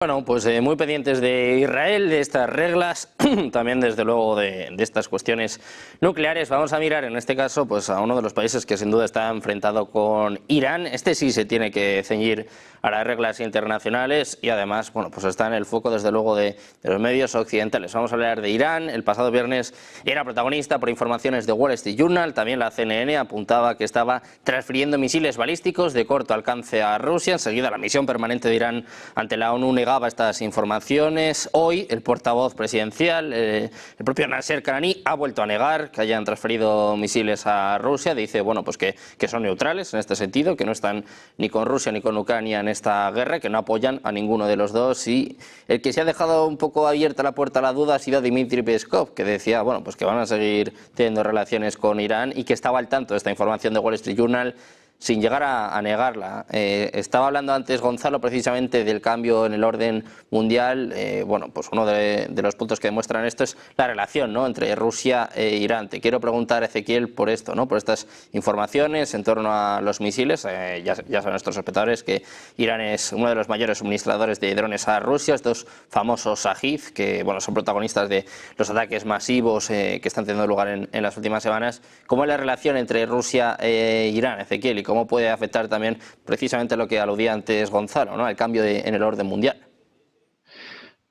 Bueno, pues muy pendientes de Israel, de estas reglas, también desde luego de estas cuestiones nucleares. Vamos a mirar en este caso pues a uno de los países que sin duda está enfrentado con Irán. Este sí se tiene que ceñir a las reglas internacionales y además bueno, pues está en el foco desde luego de los medios occidentales. Vamos a hablar de Irán. El pasado viernes era protagonista por informaciones de Wall Street Journal. También la CNN apuntaba que estaba transfiriendo misiles balísticos de corto alcance a Rusia. Enseguida la misión permanente de Irán ante la ONU negaba estas informaciones. Hoy el portavoz presidencial, el propio Nasser Kanani, ha vuelto a negar que hayan transferido misiles a Rusia. Dice bueno, pues que son neutrales en este sentido, que no están ni con Rusia ni con Ucrania en esta guerra, que no apoyan a ninguno de los dos. Y el que se ha dejado un poco abierta la puerta a la duda ha sido Dmitry Peskov, que decía bueno, pues que van a seguir teniendo relaciones con Irán y que estaba al tanto de esta información de Wall Street Journal sin llegar a negarla. Estaba hablando antes Gonzalo precisamente del cambio en el orden mundial. Bueno, pues uno de los puntos que demuestran esto es la relación, ¿no?, entre Rusia e Irán. Te quiero preguntar, Ezequiel, por esto, ¿no?, por estas informaciones en torno a los misiles. Ya saben nuestros espectadores que Irán es uno de los mayores suministradores de drones a Rusia, estos famosos Shahid, que bueno, son protagonistas de los ataques masivos que están teniendo lugar en las últimas semanas. ¿Cómo es la relación entre Rusia e Irán, Ezequiel? ¿Cómo puede afectar también precisamente lo que aludía antes Gonzalo, ¿no?, el cambio en el orden mundial?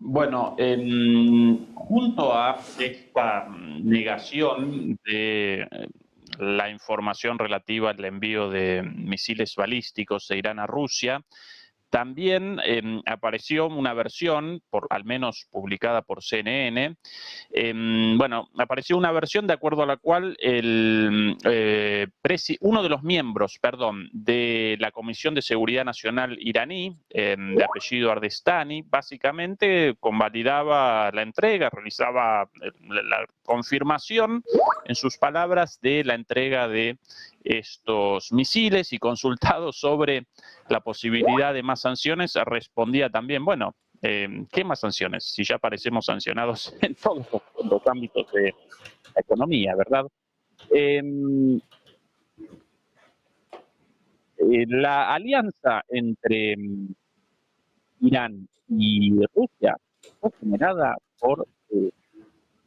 Bueno, junto a esta negación de la información relativa al envío de misiles balísticos de Irán a Rusia, también apareció una versión, al menos publicada por CNN. Bueno, apareció una versión de acuerdo a la cual uno de los miembros, de la Comisión de Seguridad Nacional iraní, de apellido Ardestani, básicamente convalidaba la entrega, realizaba la confirmación, en sus palabras, de la entrega de estos misiles, y consultado sobre la posibilidad de más sanciones, respondía también, bueno, ¿qué más sanciones? Si ya parecemos sancionados en todos los ámbitos de la economía, ¿verdad? La alianza entre Irán y Rusia fue generada por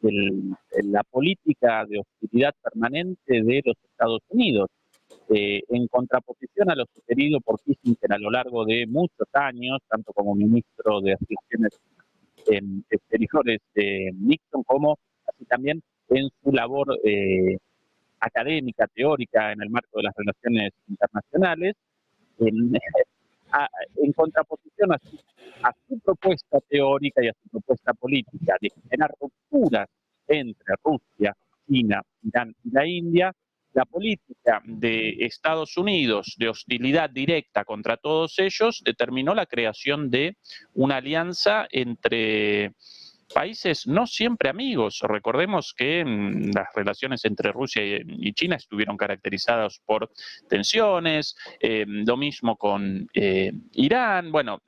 la política de hostilidad permanente de los Estados Unidos, en contraposición a lo sugerido por Kissinger a lo largo de muchos años, tanto como ministro de Relaciones Exteriores de Nixon, como así también en su labor académica, teórica, en el marco de las relaciones internacionales, en, en contraposición a su propuesta teórica y a su propuesta política de generar rupturas entre Rusia, China, Irán y la India. La política de Estados Unidos de hostilidad directa contra todos ellos determinó la creación de una alianza entre países no siempre amigos. Recordemos que las relaciones entre Rusia y China estuvieron caracterizadas por tensiones, lo mismo con Irán, bueno,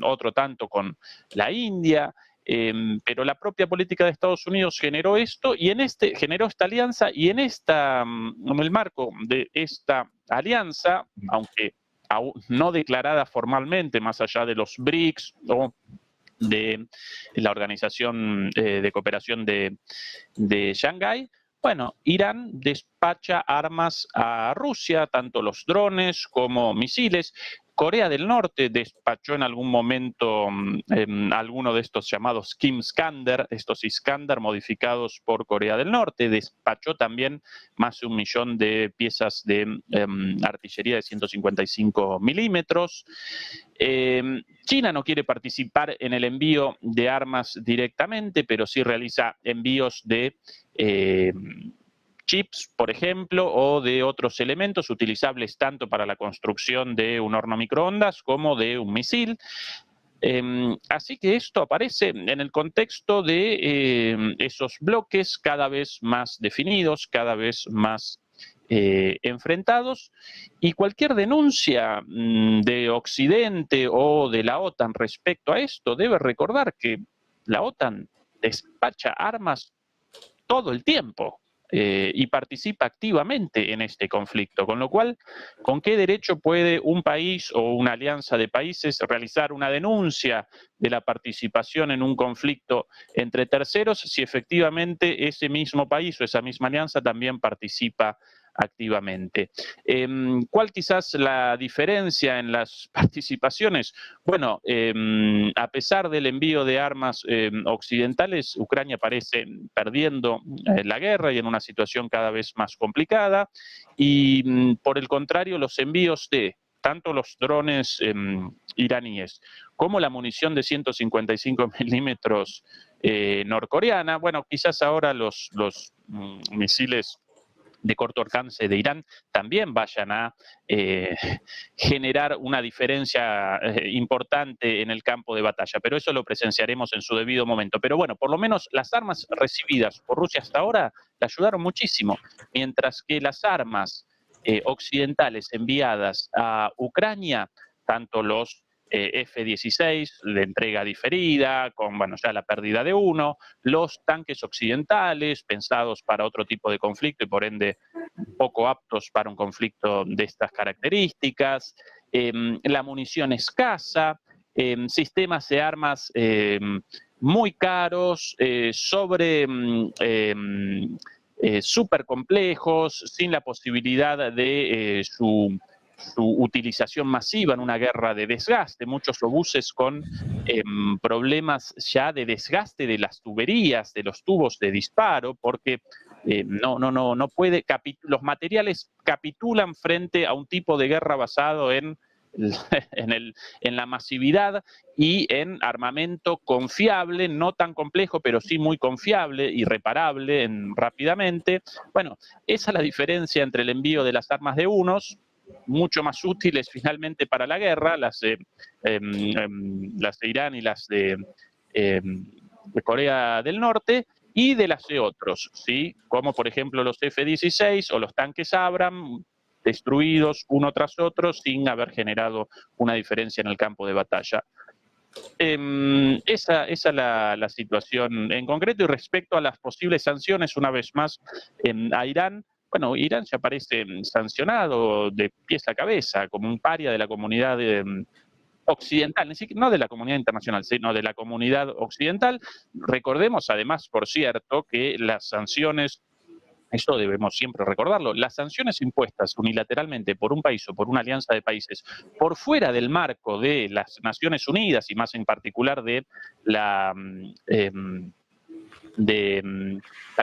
otro tanto con la India. Pero la propia política de Estados Unidos generó esto y generó esta alianza, y en el marco de esta alianza, aunque aún no declarada formalmente, más allá de los BRICS o de la Organización de Cooperación de Shanghái, bueno, Irán despacha armas a Rusia, tanto los drones como misiles. Corea del Norte despachó en algún momento alguno de estos llamados Kim Iskander, estos Iskander modificados por Corea del Norte. Despachó también más de 1 millón de piezas de artillería de 155 milímetros. China no quiere participar en el envío de armas directamente, pero sí realiza envíos de chips, por ejemplo, o de otros elementos utilizables tanto para la construcción de un horno microondas como de un misil. Así que esto aparece en el contexto de esos bloques cada vez más definidos, cada vez más enfrentados, y cualquier denuncia de Occidente o de la OTAN respecto a esto debe recordar que la OTAN despacha armas todo el tiempo. y participa activamente en este conflicto. Con lo cual, ¿con qué derecho puede un país o una alianza de países realizar una denuncia de la participación en un conflicto entre terceros si efectivamente ese mismo país o esa misma alianza también participa activamente? ¿Cuál quizás la diferencia en las participaciones? Bueno, a pesar del envío de armas occidentales, Ucrania parece perdiendo la guerra y en una situación cada vez más complicada, y por el contrario, los envíos de tanto los drones iraníes como la munición de 155 milímetros norcoreana, bueno, quizás ahora los misiles de corto alcance de Irán también vayan a generar una diferencia importante en el campo de batalla, pero eso lo presenciaremos en su debido momento. Pero bueno, por lo menos las armas recibidas por Rusia hasta ahora le ayudaron muchísimo, mientras que las armas occidentales enviadas a Ucrania, tanto los F-16 de entrega diferida, con bueno, ya la pérdida de uno, los tanques occidentales pensados para otro tipo de conflicto y por ende poco aptos para un conflicto de estas características, la munición escasa, sistemas de armas muy caros, súper complejos, sin la posibilidad de su utilización masiva en una guerra de desgaste, muchos obuses con problemas ya de desgaste de las tuberías, de los tubos de disparo, porque no puede, los materiales capitulan frente a un tipo de guerra basado en la masividad y en armamento confiable, no tan complejo, pero sí muy confiable y reparable rápidamente. Bueno, esa es la diferencia entre el envío de las armas de unos, mucho más útiles finalmente para la guerra, las de Irán y las de Corea del Norte, y de las de otros, ¿sí? Como por ejemplo los F-16 o los tanques Abrams, destruidos uno tras otro sin haber generado una diferencia en el campo de batalla. Esa es la situación en concreto. Y respecto a las posibles sanciones, una vez más, a Irán, bueno, Irán ya aparece sancionado de pies a cabeza como un paria de la comunidad occidental, no de la comunidad internacional, sino de la comunidad occidental. Recordemos además, por cierto, que las sanciones, esto debemos siempre recordarlo, las sanciones impuestas unilateralmente por un país o por una alianza de países por fuera del marco de las Naciones Unidas y más en particular de la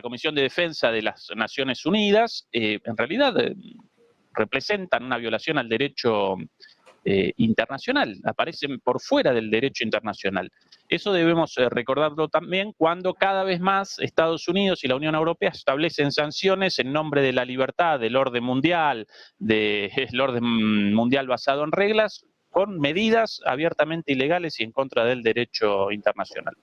Comisión de Defensa de las Naciones Unidas, en realidad representan una violación al derecho internacional, aparecen por fuera del derecho internacional. Eso debemos recordarlo también cuando cada vez más Estados Unidos y la Unión Europea establecen sanciones en nombre de la libertad, del orden mundial, del orden mundial basado en reglas, con medidas abiertamente ilegales y en contra del derecho internacional.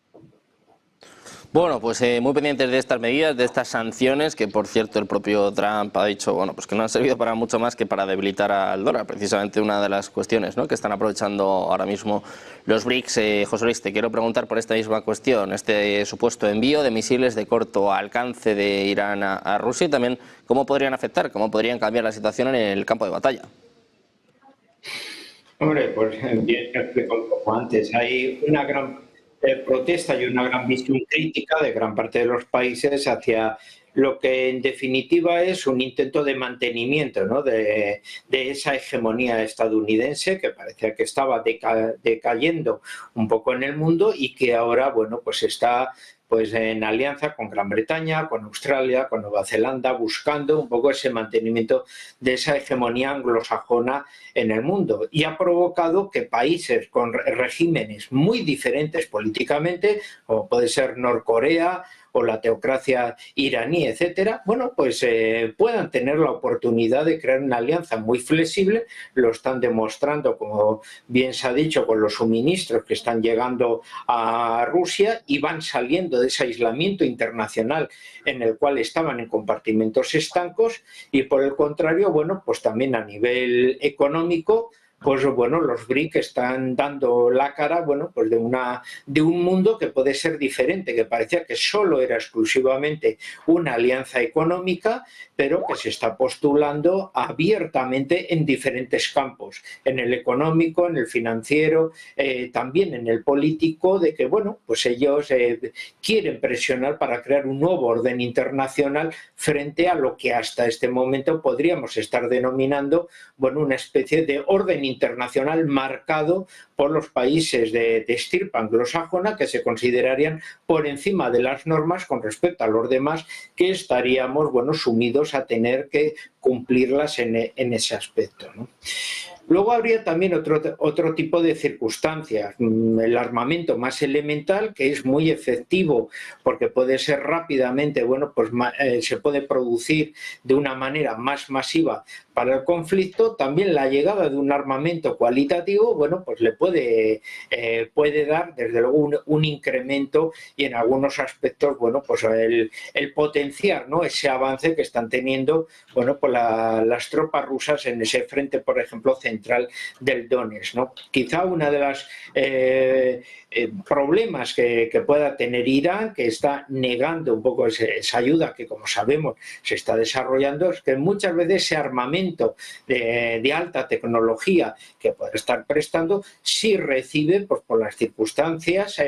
Bueno, pues muy pendientes de estas medidas, de estas sanciones, que por cierto el propio Trump ha dicho, bueno, pues que no han servido para mucho más que para debilitar al dólar, precisamente una de las cuestiones, ¿no?, que están aprovechando ahora mismo los BRICS. José Luis, te quiero preguntar por esta misma cuestión, este supuesto envío de misiles de corto alcance de Irán a Rusia, y también cómo podrían afectar, cómo podrían cambiar la situación en el campo de batalla. Hombre, pues bien explicado como antes, hay una gran protesta y una gran visión crítica de gran parte de los países hacia lo que en definitiva es un intento de mantenimiento, ¿no?, de esa hegemonía estadounidense que parecía que estaba decayendo un poco en el mundo y que ahora, bueno, pues está pues en alianza con Gran Bretaña, con Australia, con Nueva Zelanda, buscando un poco ese mantenimiento de esa hegemonía anglosajona en el mundo. Y ha provocado que países con regímenes muy diferentes políticamente, como puede ser Norcorea o la teocracia iraní, etcétera, bueno, pues puedan tener la oportunidad de crear una alianza muy flexible. Lo están demostrando, como bien se ha dicho, con los suministros que están llegando a Rusia y van saliendo de ese aislamiento internacional en el cual estaban en compartimentos estancos, y por el contrario, bueno, pues también a nivel económico, pues bueno, los BRIC están dando la cara, bueno, pues de un mundo que puede ser diferente, que parecía que solo era exclusivamente una alianza económica, pero que se está postulando abiertamente en diferentes campos, en el económico, en el financiero, también en el político, de que, bueno, pues ellos quieren presionar para crear un nuevo orden internacional frente a lo que hasta este momento podríamos estar denominando, bueno, una especie de orden internacional marcado por los países de estirpe anglosajona, que se considerarían por encima de las normas con respecto a los demás, que estaríamos, bueno, sumidos a tener que cumplirlas en ese aspecto, ¿no? Luego habría también otro tipo de circunstancias. El armamento más elemental, que es muy efectivo porque puede ser rápidamente, bueno, pues se puede producir de una manera más masiva para el conflicto. También la llegada de un armamento cualitativo, bueno, pues le puede dar desde luego un incremento y en algunos aspectos, bueno, pues el potenciar, ¿no?, ese avance que están teniendo, bueno, pues las tropas rusas en ese frente, por ejemplo, central del Donetsk, ¿no? Quizá una de las problemas que pueda tener Irán, que está negando un poco esa ayuda que, como sabemos, se está desarrollando, es que muchas veces ese armamento de alta tecnología que puede estar prestando, sí recibe, pues, por las circunstancias,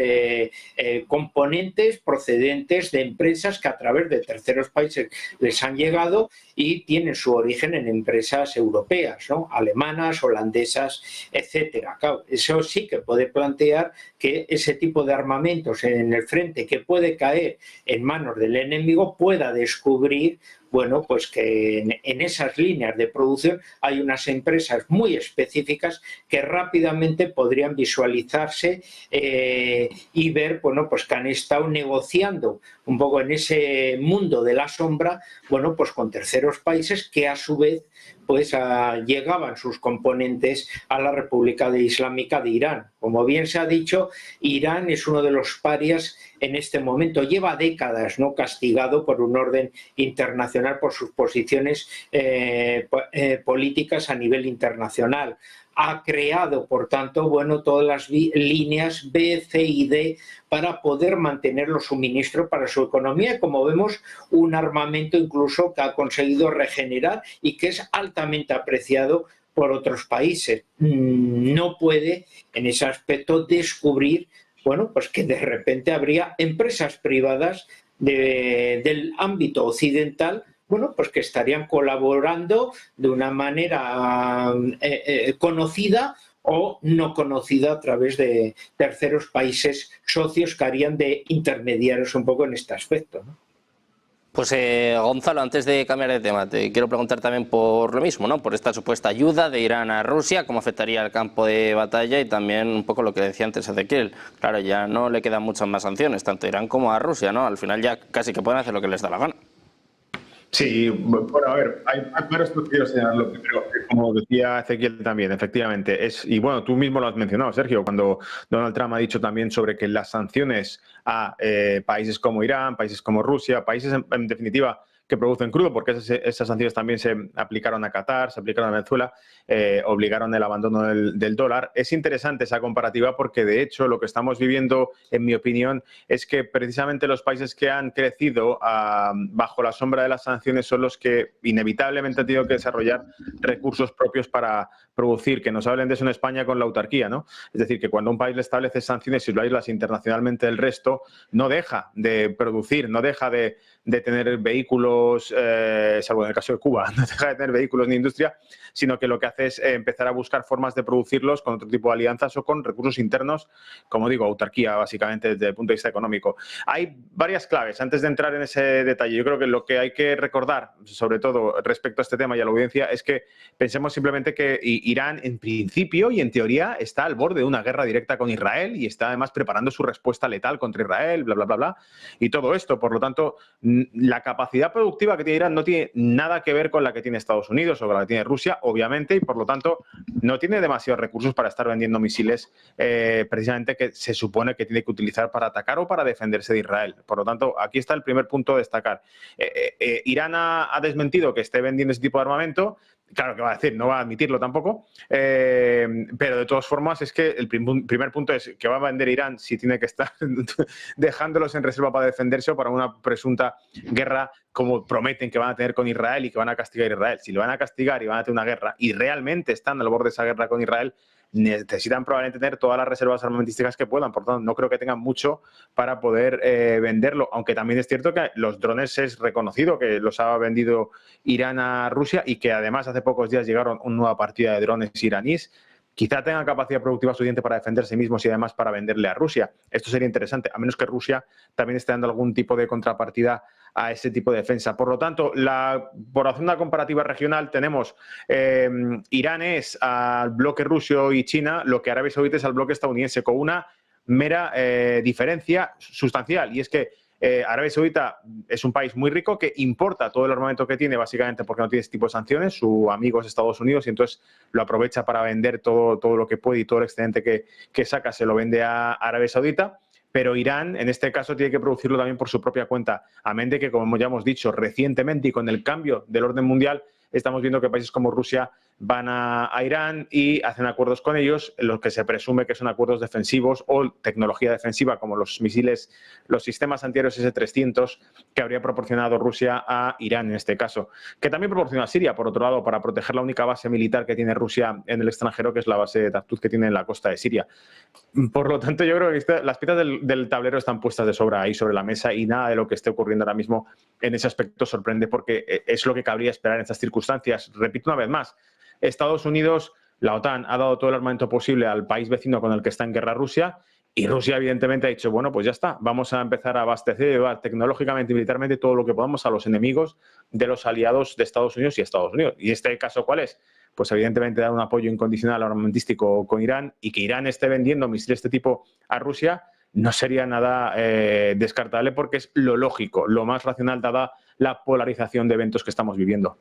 componentes procedentes de empresas que a través de terceros países les han llegado y tienen su origen en empresas europeas, ¿no?, alemanas, holandesas, etcétera. Claro, eso sí que puede plantear que ese tipo de armamentos en el frente que puede caer en manos del enemigo pueda descubrir, bueno, pues que en esas líneas de producción hay unas empresas muy específicas que rápidamente podrían visualizarse y ver, bueno, pues que han estado negociando un poco en ese mundo de la sombra, bueno, pues con terceros países que a su vez pues llegaban sus componentes a la República Islámica de Irán. Como bien se ha dicho, Irán es uno de los parias en este momento. Lleva décadas, ¿no?, castigado por un orden internacional por sus posiciones políticas a nivel internacional. Ha creado, por tanto, bueno, todas las líneas B, C y D para poder mantener los suministros para su economía. Como vemos, un armamento incluso que ha conseguido regenerar y que es altamente apreciado por otros países. No puede, en ese aspecto, descubrir, bueno, pues que de repente habría empresas privadas del ámbito occidental, bueno, pues que estarían colaborando de una manera conocida o no conocida a través de terceros países socios que harían de intermediarios un poco en este aspecto, ¿no? Pues Gonzalo, antes de cambiar de tema, te quiero preguntar también por lo mismo, ¿no?, por esta supuesta ayuda de Irán a Rusia, cómo afectaría al campo de batalla y también un poco lo que decía antes Ezequiel. Claro, ya no le quedan muchas más sanciones, tanto a Irán como a Rusia, ¿no? Al final ya casi que pueden hacer lo que les da la gana. Sí, bueno, a ver, hay varios que quiero señalarlo, pero como decía Ezequiel también, efectivamente, y bueno, tú mismo lo has mencionado, Sergio, cuando Donald Trump ha dicho también sobre que las sanciones a países como Irán, países como Rusia, países en definitiva que producen crudo, porque esas sanciones también se aplicaron a Qatar, se aplicaron a Venezuela, obligaron el abandono del dólar. Es interesante esa comparativa porque, de hecho, lo que estamos viviendo, en mi opinión, es que precisamente los países que han crecido bajo la sombra de las sanciones son los que inevitablemente han tenido que desarrollar recursos propios para producir, que nos hablen de eso en España con la autarquía, ¿no? Es decir, que cuando un país le establece sanciones y lo aíslas internacionalmente del resto, no deja de producir, no deja de tener vehículos, salvo en el caso de Cuba, no deja de tener vehículos ni industria, sino que lo que hace es empezar a buscar formas de producirlos con otro tipo de alianzas o con recursos internos, como digo, autarquía, básicamente, desde el punto de vista económico. Hay varias claves. Antes de entrar en ese detalle, yo creo que lo que hay que recordar, sobre todo respecto a este tema y a la audiencia, es que pensemos simplemente que Irán, en principio y en teoría, está al borde de una guerra directa con Israel y está además preparando su respuesta letal contra Israel, bla, bla, bla, bla, y todo esto. Por lo tanto, la capacidad productiva que tiene Irán no tiene nada que ver con la que tiene Estados Unidos o con la que tiene Rusia, obviamente, y por lo tanto no tiene demasiados recursos para estar vendiendo misiles precisamente que se supone que tiene que utilizar para atacar o para defenderse de Israel. Por lo tanto, aquí está el primer punto a destacar. Irán ha desmentido que esté vendiendo ese tipo de armamento. Claro que va a decir, no va a admitirlo tampoco, pero de todas formas es que el primer punto es que va a vender Irán si tiene que estar dejándolos en reserva para defenderse o para una presunta guerra como prometen que van a tener con Israel y que van a castigar a Israel. Si lo van a castigar y van a tener una guerra y realmente están al borde de esa guerra con Israel, necesitan probablemente tener todas las reservas armamentísticas que puedan. Por tanto, no creo que tengan mucho para poder venderlo, aunque también es cierto que los drones es reconocido que los ha vendido Irán a Rusia y que además hace pocos días llegaron una nueva partida de drones iraníes. Quizá tengan capacidad productiva suficiente para defenderse mismos y además para venderle a Rusia. Esto sería interesante, a menos que Rusia también esté dando algún tipo de contrapartida a ese tipo de defensa. Por lo tanto, por hacer una comparativa regional, tenemos Irán es al bloque ruso y China, lo que Arabia Saudita es al bloque estadounidense, con una mera diferencia sustancial, y es que Arabia Saudita es un país muy rico que importa todo el armamento que tiene, básicamente porque no tiene este tipo de sanciones. Su amigo es Estados Unidos y entonces lo aprovecha para vender todo lo que puede y todo el excedente que saca se lo vende a Arabia Saudita. Pero Irán, en este caso, tiene que producirlo también por su propia cuenta. Amén de que, como ya hemos dicho recientemente y con el cambio del orden mundial, estamos viendo que países como Rusia van a Irán y hacen acuerdos con ellos, en los que se presume que son acuerdos defensivos o tecnología defensiva, como los misiles, los sistemas antiaéreos S-300 que habría proporcionado Rusia a Irán en este caso. Que también proporciona a Siria, por otro lado, para proteger la única base militar que tiene Rusia en el extranjero, que es la base de Tartuz que tiene en la costa de Siria. Por lo tanto, yo creo que las piezas del tablero están puestas de sobra ahí sobre la mesa y nada de lo que esté ocurriendo ahora mismo en ese aspecto sorprende, porque es lo que cabría esperar en estas circunstancias. Repito una vez más, Estados Unidos, la OTAN, ha dado todo el armamento posible al país vecino con el que está en guerra Rusia, y Rusia evidentemente ha dicho, bueno, pues ya está, vamos a empezar a abastecer tecnológicamente y militarmente todo lo que podamos a los enemigos de los aliados de Estados Unidos y Estados Unidos. ¿Y este caso cuál es? Pues evidentemente dar un apoyo incondicional armamentístico con Irán, y que Irán esté vendiendo misiles de este tipo a Rusia no sería nada descartable, porque es lo lógico, lo más racional dada la polarización de eventos que estamos viviendo.